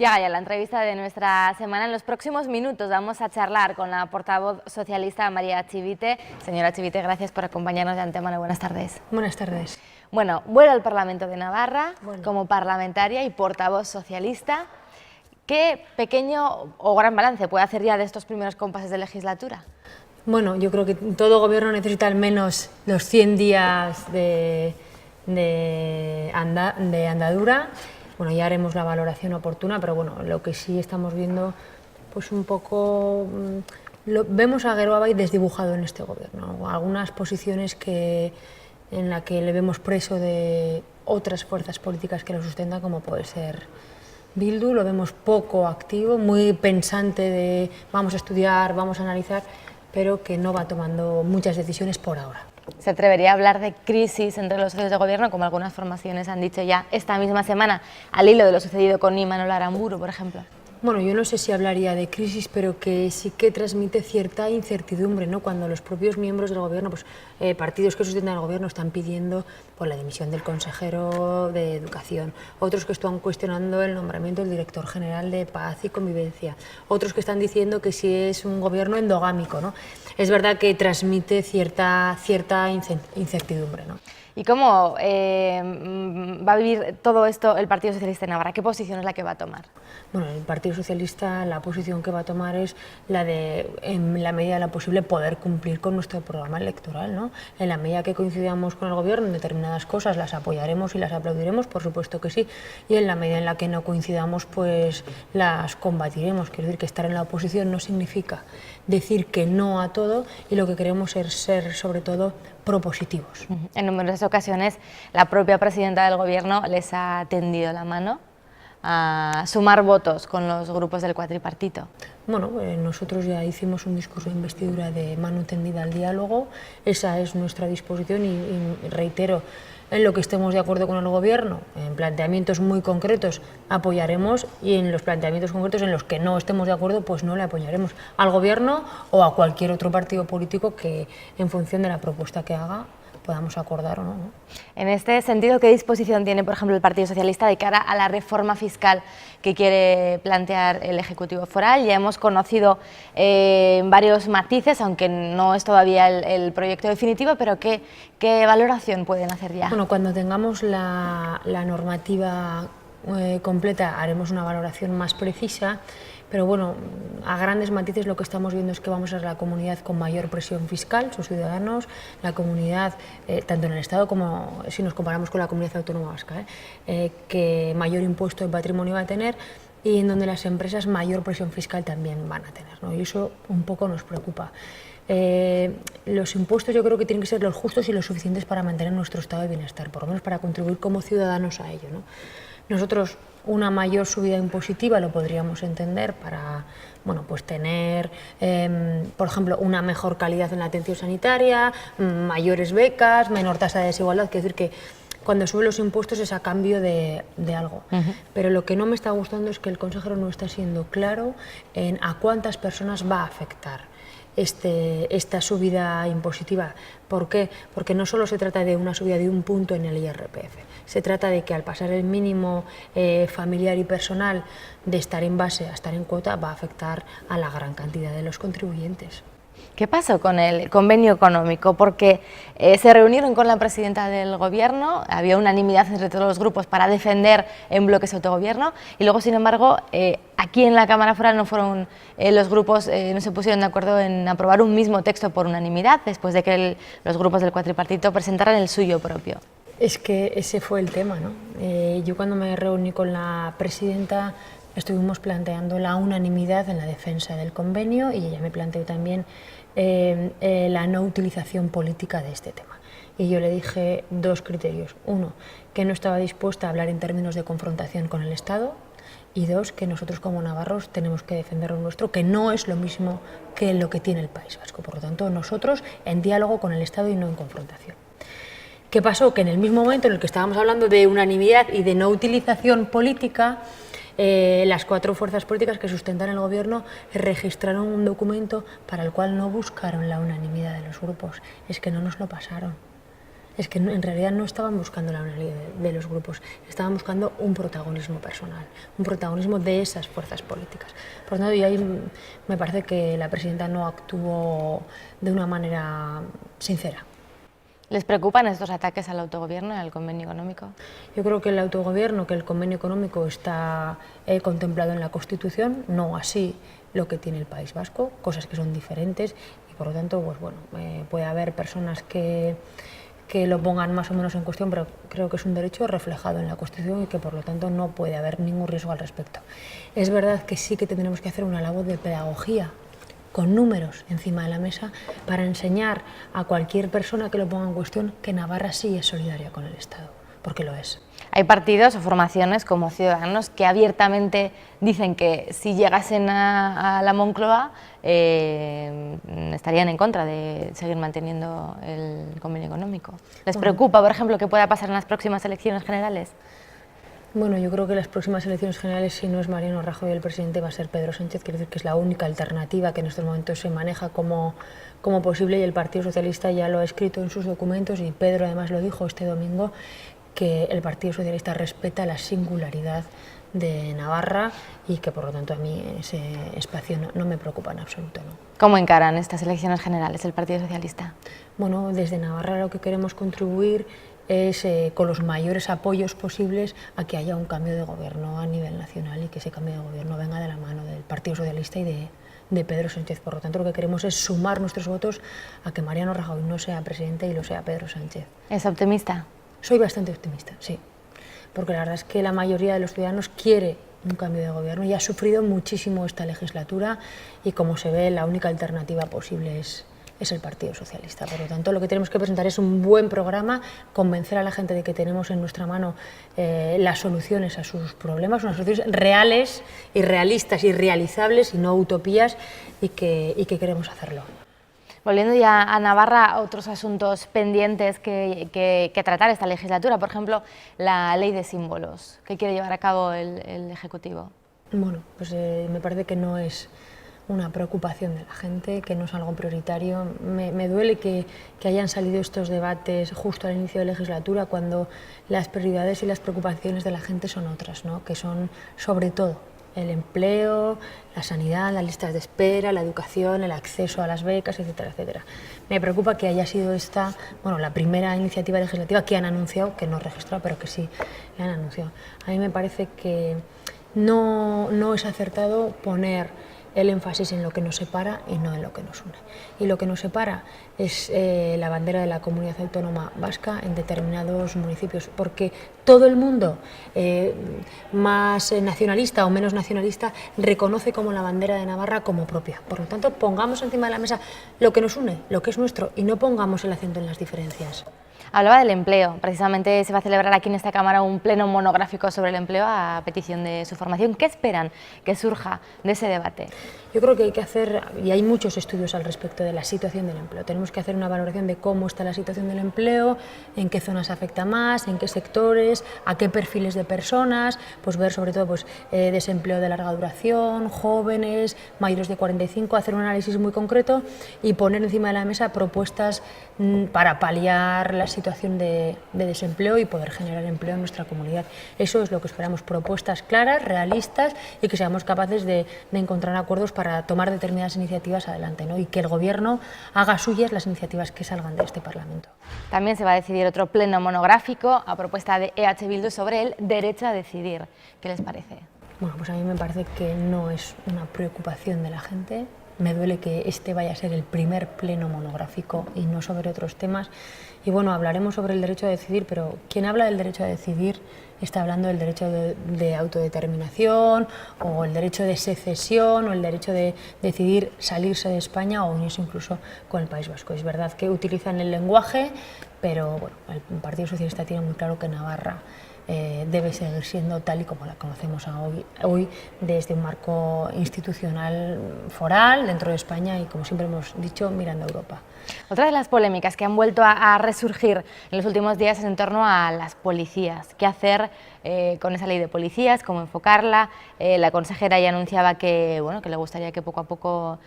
Llega ya la entrevista de nuestra semana. En los próximos minutos vamos a charlar con la portavoz socialista María Chivite. Señora Chivite, gracias por acompañarnos de antemano. Buenas tardes. Buenas tardes. Bueno, vuelve al Parlamento de Navarra como parlamentaria y portavoz socialista. ¿Qué pequeño o gran balance puede hacer ya de estos primeros compases de legislatura? Bueno, yo creo que todo gobierno necesita al menos los 100 días de andadura. Bueno, ya haremos la valoración oportuna, pero bueno, lo que sí estamos viendo, pues un poco, vemos a Geroabay desdibujado en este gobierno. Algunas posiciones en las que le vemos preso de otras fuerzas políticas que lo sustentan, como puede ser Bildu, lo vemos poco activo, muy pensante de vamos a estudiar, vamos a analizar, pero que no va tomando muchas decisiones por ahora. ¿Se atrevería a hablar de crisis entre los socios de gobierno, como algunas formaciones han dicho ya esta misma semana, al hilo de lo sucedido con Imanol Aramburu, por ejemplo? Bueno, yo no sé si hablaría de crisis, pero que sí que transmite cierta incertidumbre, ¿no? Cuando los propios miembros del gobierno, pues, partidos que sustentan al gobierno, están pidiendo por la dimisión del consejero de Educación, otros que están cuestionando el nombramiento del director general de Paz y Convivencia, otros que están diciendo que si es un gobierno endogámico, ¿no? Es verdad que transmite cierta incertidumbre, ¿no? ¿Y cómo va a vivir todo esto el Partido Socialista de Navarra? ¿Qué posición es la que va a tomar? Bueno, el Partido Socialista, la posición que va a tomar es la de, en la medida de lo posible, poder cumplir con nuestro programa electoral, ¿no? En la medida que coincidamos con el gobierno en determinadas cosas, las apoyaremos y las aplaudiremos, por supuesto que sí, y en la medida en la que no coincidamos, pues las combatiremos. Quiero decir que estar en la oposición no significa decir que no a todo, y lo que queremos es ser, sobre todo, propositivos. En numerosas ocasiones la propia presidenta del gobierno les ha tendido la mano a sumar votos con los grupos del cuatripartito. Bueno, nosotros ya hicimos un discurso de investidura de mano tendida al diálogo, esa es nuestra disposición y reitero, en lo que estemos de acuerdo con el gobierno, en planteamientos muy concretos apoyaremos, y en los planteamientos concretos en los que no estemos de acuerdo, pues no le apoyaremos al gobierno o a cualquier otro partido político que, en función de la propuesta que haga, podamos acordar o no, ¿no? En este sentido, ¿qué disposición tiene, por ejemplo, el Partido Socialista de cara a la reforma fiscal que quiere plantear el Ejecutivo Foral? Ya hemos conocido varios matices, aunque no es todavía el proyecto definitivo, pero ¿qué valoración pueden hacer ya? Bueno, cuando tengamos la normativa completa haremos una valoración más precisa, pero bueno, a grandes matices lo que estamos viendo es que vamos a ser la comunidad con mayor presión fiscal, sus ciudadanos, la comunidad, tanto en el Estado como si nos comparamos con la comunidad autónoma vasca, que mayor impuesto de patrimonio va a tener, y en donde las empresas mayor presión fiscal también van a tener, ¿no? Y eso un poco nos preocupa. Los impuestos yo creo que tienen que ser los justos y los suficientes para mantener nuestro estado de bienestar, por lo menos para contribuir como ciudadanos a ello, ¿no? Nosotros una mayor subida impositiva lo podríamos entender para, bueno, pues tener, por ejemplo, una mejor calidad en la atención sanitaria, mayores becas, menor tasa de desigualdad. Quiero decir que cuando suben los impuestos es a cambio de algo. Pero lo que no me está gustando es que el consejero no está siendo claro en a cuántas personas va a afectar esta subida impositiva. ¿Por qué? Porque no solo se trata de una subida de un punto en el IRPF, se trata de que al pasar el mínimo familiar y personal de estar en base a estar en cuota va a afectar a la gran cantidad de los contribuyentes. ¿Qué pasó con el convenio económico? Porque se reunieron con la presidenta del gobierno, había unanimidad entre todos los grupos para defender en bloque ese autogobierno, y luego, sin embargo, aquí en la Cámara Foral no fueron los grupos, no se pusieron de acuerdo en aprobar un mismo texto por unanimidad, después de que los grupos del cuatripartito presentaran el suyo propio. Es que ese fue el tema, ¿no? Yo cuando me reuní con la presidenta estuvimos planteando la unanimidad en la defensa del convenio, y ella me planteó también la no utilización política de este tema. Y yo le dije dos criterios. Uno, que no estaba dispuesta a hablar en términos de confrontación con el Estado, y dos, que nosotros como navarros tenemos que defender lo nuestro, que no es lo mismo que lo que tiene el País Vasco. Por lo tanto, nosotros en diálogo con el Estado y no en confrontación. ¿Qué pasó? Que en el mismo momento en el que estábamos hablando de unanimidad y de no utilización política, las cuatro fuerzas políticas que sustentan el gobierno registraron un documento para el cual no buscaron la unanimidad de los grupos, es que no nos lo pasaron. es que en realidad no estaban buscando la unidad de los grupos, estaban buscando un protagonismo personal, un protagonismo de esas fuerzas políticas. Por lo tanto, y ahí me parece que la presidenta no actuó de una manera sincera. ¿Les preocupan estos ataques al autogobierno y al convenio económico? Yo creo que el autogobierno, que el convenio económico está contemplado en la Constitución, no así lo que tiene el País Vasco, cosas que son diferentes y por lo tanto pues bueno, puede haber personas que lo pongan más o menos en cuestión, pero creo que es un derecho reflejado en la Constitución y que por lo tanto no puede haber ningún riesgo al respecto. Es verdad que sí que tendremos que hacer una labor de pedagogía con números encima de la mesa para enseñar a cualquier persona que lo ponga en cuestión que Navarra sí es solidaria con el Estado, porque lo es. Hay partidos o formaciones como Ciudadanos que abiertamente dicen que si llegasen a la Moncloa estarían en contra de seguir manteniendo el convenio económico. ¿Les preocupa, por ejemplo, qué pueda pasar en las próximas elecciones generales? Bueno, yo creo que las próximas elecciones generales, si no es Mariano Rajoy el presidente, va a ser Pedro Sánchez. Quiero decir que es la única alternativa que en estos momentos se maneja como posible y el Partido Socialista ya lo ha escrito en sus documentos y Pedro además lo dijo este domingo, que el Partido Socialista respeta la singularidad de Navarra y que por lo tanto a mí ese espacio no me preocupa en absoluto. ¿No? ¿Cómo encaran estas elecciones generales el Partido Socialista? Bueno, desde Navarra lo que queremos contribuir es con los mayores apoyos posibles a que haya un cambio de gobierno a nivel nacional y que ese cambio de gobierno venga de la mano del Partido Socialista y de Pedro Sánchez. Por lo tanto, lo que queremos es sumar nuestros votos a que Mariano Rajoy no sea presidente y lo sea Pedro Sánchez. ¿Es optimista? Soy bastante optimista, sí, porque la verdad es que la mayoría de los ciudadanos quiere un cambio de gobierno y ha sufrido muchísimo esta legislatura y como se ve la única alternativa posible es el Partido Socialista. Por lo tanto, lo que tenemos que presentar es un buen programa, convencer a la gente de que tenemos en nuestra mano las soluciones a sus problemas, unas soluciones reales y realistas y realizables y no utopías y que queremos hacerlo. Volviendo ya a Navarra, otros asuntos pendientes que tratar esta legislatura, por ejemplo, la ley de símbolos, que quiere llevar a cabo el Ejecutivo. Bueno, pues me parece que no es una preocupación de la gente, que no es algo prioritario. Me duele que hayan salido estos debates justo al inicio de la legislatura, cuando las prioridades y las preocupaciones de la gente son otras, ¿no? Que son sobre todo el empleo, la sanidad, las listas de espera, la educación, el acceso a las becas, etcétera, etcétera. Me preocupa que haya sido esta, bueno, la primera iniciativa legislativa que han anunciado, que no registrado, pero que sí la han anunciado. A mí me parece que no es acertado poner el énfasis en lo que nos separa y no en lo que nos une. Y lo que nos separa es la bandera de la Comunidad Autónoma Vasca en determinados municipios, porque todo el mundo, más nacionalista o menos nacionalista, reconoce como la bandera de Navarra como propia. Por lo tanto, pongamos encima de la mesa lo que nos une, lo que es nuestro, y no pongamos el acento en las diferencias. Hablaba del empleo. Precisamente se va a celebrar aquí en esta Cámara un pleno monográfico sobre el empleo a petición de su formación. ¿Qué esperan que surja de ese debate? Yo creo que hay que hacer, y hay muchos estudios al respecto de la situación del empleo. Tenemos que hacer una valoración de cómo está la situación del empleo, en qué zonas afecta más, en qué sectores, a qué perfiles de personas, pues ver sobre todo desempleo de larga duración, jóvenes, mayores de 45, hacer un análisis muy concreto y poner encima de la mesa propuestas para paliar la situación de desempleo y poder generar empleo en nuestra comunidad. Eso es lo que esperamos, propuestas claras, realistas y que seamos capaces de encontrar acuerdos para tomar determinadas iniciativas adelante, ¿no? Y que el Gobierno haga suyas las iniciativas que salgan de este Parlamento. También se va a decidir otro pleno monográfico a propuesta de EH Bildu sobre el derecho a decidir. ¿Qué les parece? Bueno, pues a mí me parece que no es una preocupación de la gente. Me duele que este vaya a ser el primer pleno monográfico y no sobre otros temas. Y bueno, hablaremos sobre el derecho a decidir, pero quien habla del derecho a decidir está hablando del derecho de autodeterminación o el derecho de secesión o el derecho de decidir salirse de España o unirse incluso con el País Vasco. Es verdad que utilizan el lenguaje, pero bueno, el Partido Socialista tiene muy claro que Navarra debe seguir siendo tal y como la conocemos hoy desde un marco institucional foral dentro de España y, como siempre hemos dicho, mirando a Europa. Otra de las polémicas que han vuelto a resurgir en los últimos días es en torno a las policías. ¿Qué hacer con esa ley de policías? ¿Cómo enfocarla? La consejera ya anunciaba que, bueno, que le gustaría que poco a poco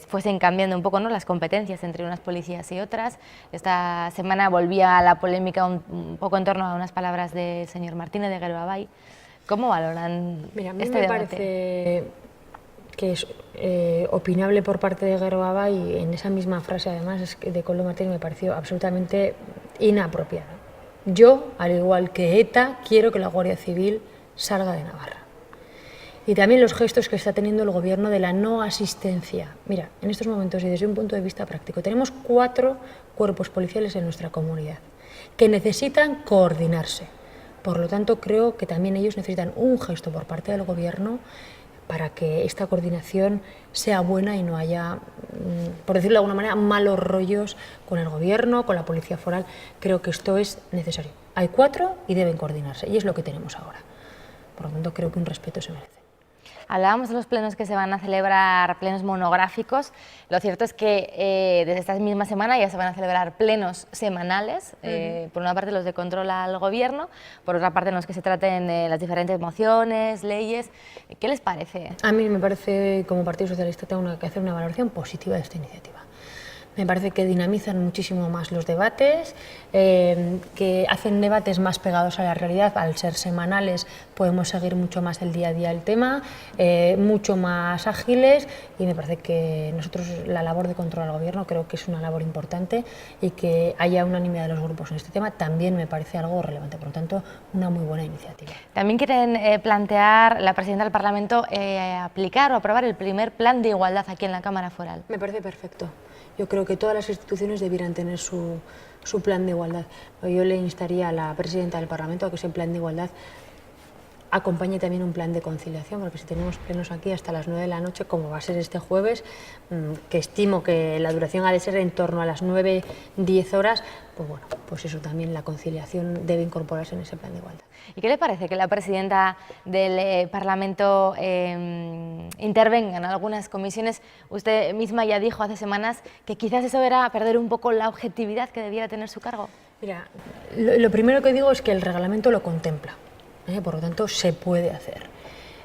fuesen cambiando un poco, ¿no?, las competencias entre unas policías y otras. Esta semana volvía a la polémica un poco en torno a unas palabras del señor Martínez de Gerbabay. ¿Cómo valoran Mira, a mí este me debate? parece que es opinable por parte de Gerbabay, y en esa misma frase además de Koldo Martínez me pareció absolutamente inapropiada. Yo, al igual que ETA, quiero que la Guardia Civil salga de Navarra. Y también los gestos que está teniendo el gobierno de la no asistencia. Mira, en estos momentos y desde un punto de vista práctico, tenemos 4 cuerpos policiales en nuestra comunidad que necesitan coordinarse. Por lo tanto, creo que también ellos necesitan un gesto por parte del gobierno para que esta coordinación sea buena y no haya, por decirlo de alguna manera, malos rollos con el gobierno, con la policía foral. Creo que esto es necesario. Hay 4 y deben coordinarse, y es lo que tenemos ahora. Por lo tanto, creo que un respeto se merece. Hablábamos de los plenos que se van a celebrar, plenos monográficos. Lo cierto es que desde esta misma semana ya se van a celebrar plenos semanales, por una parte los de control al gobierno, por otra parte en los que se traten las diferentes mociones, leyes. ¿Qué les parece? A mí me parece, como Partido Socialista, tengo que hacer una valoración positiva de esta iniciativa. Me parece que dinamizan muchísimo más los debates, que hacen debates más pegados a la realidad. Al ser semanales podemos seguir mucho más el día a día el tema, mucho más ágiles, y me parece que nosotros la labor de control al gobierno creo que es una labor importante, y que haya unanimidad de los grupos en este tema también me parece algo relevante. Por lo tanto, una muy buena iniciativa. También quieren plantear la presidenta del Parlamento aplicar o aprobar el primer plan de igualdad aquí en la Cámara Foral. Me parece perfecto. Yo creo que todas las instituciones debieran tener su plan de igualdad. Yo le instaría a la presidenta del Parlamento a que ese plan de igualdad acompañe también un plan de conciliación, porque si tenemos plenos aquí hasta las 9 de la noche, como va a ser este jueves, que estimo que la duración ha de ser en torno a las 9-10 horas, pues bueno, pues eso también, la conciliación debe incorporarse en ese plan de igualdad. ¿Y qué le parece que la presidenta del Parlamento intervenga en algunas comisiones? Usted misma ya dijo hace semanas que quizás eso era perder un poco la objetividad que debiera tener su cargo. Mira, lo primero que digo es que el reglamento lo contempla. Por lo tanto, se puede hacer.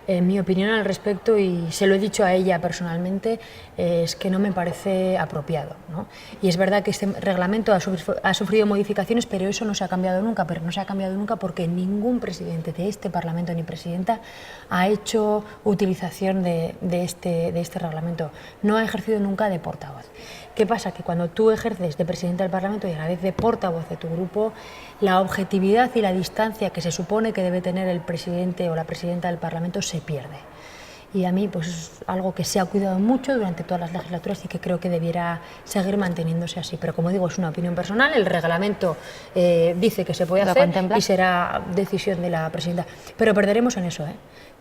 Mi opinión al respecto, y se lo he dicho a ella personalmente, es que no me parece apropiado, ¿no? Y es verdad que este reglamento ha sufrido modificaciones, pero eso no se ha cambiado nunca. Pero no se ha cambiado nunca porque ningún presidente de este Parlamento ni presidenta ha hecho utilización de este reglamento. No ha ejercido nunca de portavoz. ¿Qué pasa? Que cuando tú ejerces de presidente del Parlamento y a la vez de portavoz de tu grupo, la objetividad y la distancia que se supone que debe tener el presidente o la presidenta del Parlamento se pierde. Y a mí pues es algo que se ha cuidado mucho durante todas las legislaturas y que creo que debiera seguir manteniéndose así. Pero como digo, es una opinión personal, el reglamento dice que se puede hacer y será decisión de la presidenta. Pero perderemos en eso,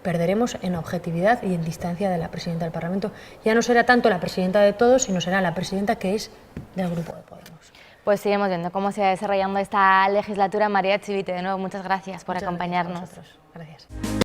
perderemos en objetividad y en distancia de la presidenta del Parlamento. Ya no será tanto la presidenta de todos, sino será la presidenta que es del Grupo de Podemos. Pues seguimos viendo cómo se va desarrollando esta legislatura. María Chivite, de nuevo, muchas gracias por acompañarnos. Gracias.